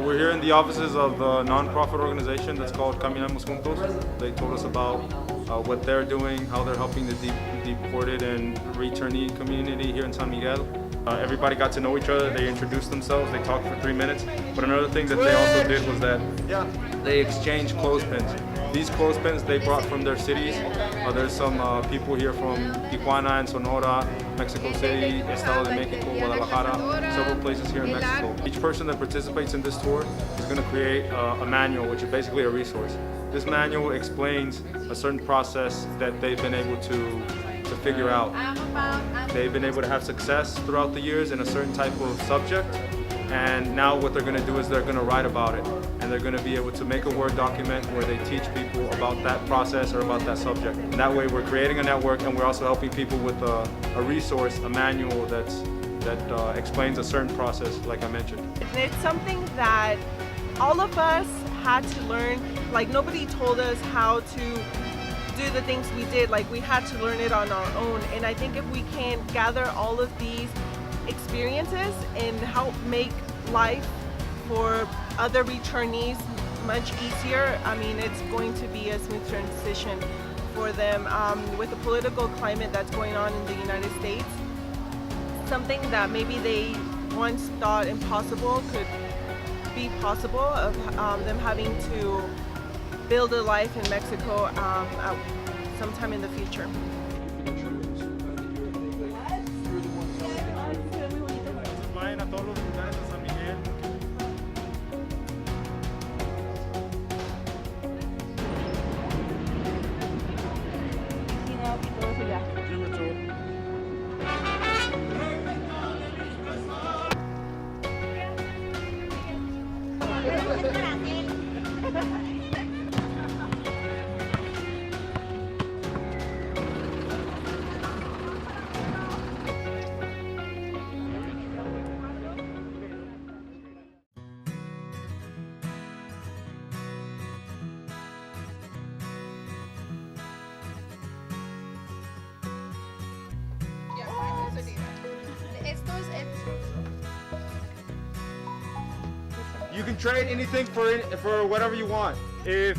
We're here in the offices of the non-profit organization that's called Caminamos Juntos. They told us about what they're doing, how they're helping the deported and returnee community here in San Miguel. Everybody got to know each other, they introduced themselves, they talked for 3 minutes. But another thing that they also did was that they exchanged clothespins. These clothespins they brought from their cities. There's some people here from Tijuana and Sonora, Mexico City, Estado de Mexico, Guadalajara, several places here in Mexico. Each person that participates in this tour is going to create a manual, which is basically a resource. This manual explains a certain process that they've been able to figure out. They've been able to have success throughout the years in a certain type of subject, and now what they're going to do is they're going to write about it, and they're going to be able to make a Word document where they teach people about that process or about that subject. And that way we're creating a network, and we're also helping people with a resource, a manual that explains a certain process, like I mentioned. It's something that all of us had to learn. Like, nobody told us how to do the things we did. Like, we had to learn it on our own. And I think if we can gather all of these experiences and help make life for other returnees much easier, I mean, it's going to be a smooth transition for them. With the political climate that's going on in the United States, something that maybe they once thought impossible could be possible, of them having to build a life in Mexico sometime in the future. You can trade anything for whatever you want. If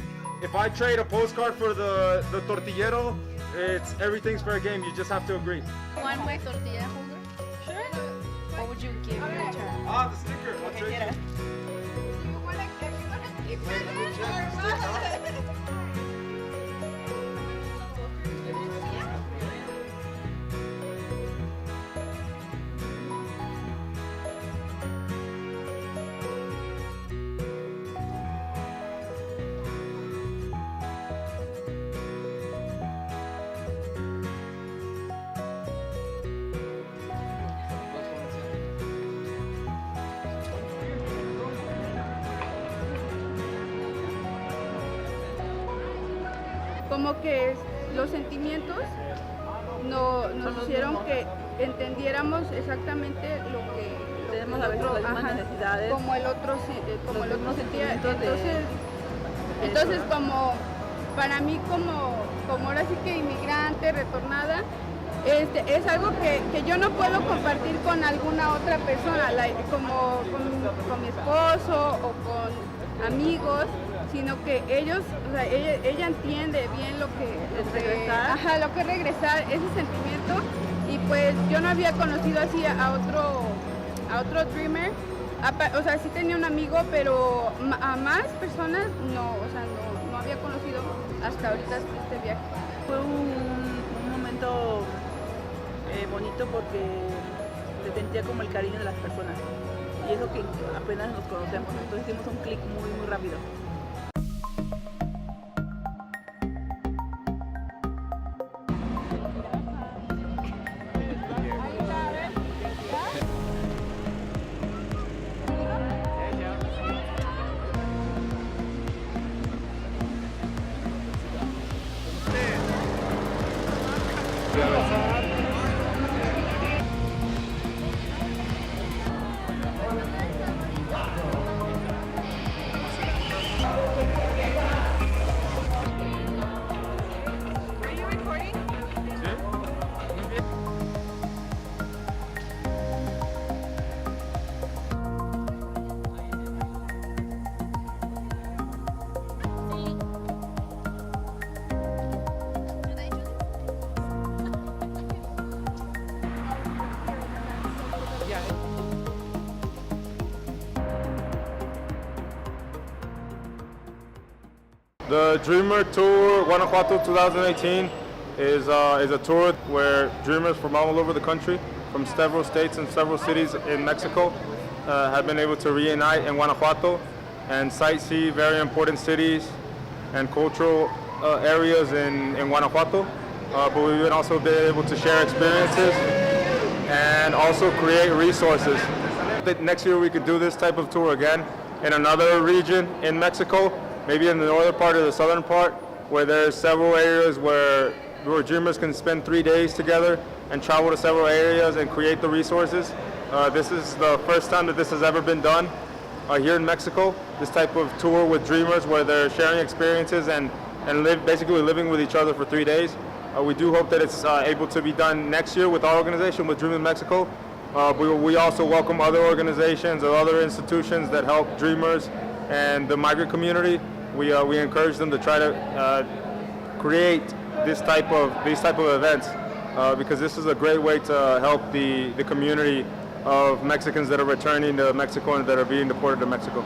I trade a postcard for the tortillero, everything's fair game. You just have to agree. One way tortilla holder? Sure. What would you give in return? The sticker. I'll trade you. Como que los sentimientos nos hicieron que entendiéramos exactamente lo que tenemos a veces las mismas necesidades, como el otro sentía. Entonces como para mí como ahora sí que inmigrante retornada, es algo que yo no puedo compartir con alguna otra persona, como con mi esposo o con amigos, sino que ellos, o sea, ella entiende bien lo que es regresar, ese sentimiento. Y pues yo no había conocido así a otro dreamer, o sea, sí tenía un amigo, pero a más personas no, o sea, no había conocido hasta ahorita este viaje. Fue un momento bonito porque se sentía como el cariño de las personas, y eso que apenas nos conocemos, entonces hicimos un clic muy rápido. The Dreamer Tour Guanajuato 2018 is a tour where dreamers from all over the country, from several states and several cities in Mexico, have been able to reunite in Guanajuato and sightsee very important cities and cultural areas in Guanajuato. But we've also been able to share experiences and also create resources. Next year we could do this type of tour again in another region in Mexico, maybe in the northern part or the southern part, where there's several areas where dreamers can spend 3 days together and travel to several areas and create the resources. This is the first time that this has ever been done here in Mexico, this type of tour with dreamers where they're sharing experiences and basically living with each other for 3 days. We do hope that it's able to be done next year with our organization, with Dream in Mexico. We also welcome other organizations or other institutions that help dreamers and the migrant community. We encourage them to try to create these type of events because this is a great way to help the community of Mexicans that are returning to Mexico and that are being deported to Mexico.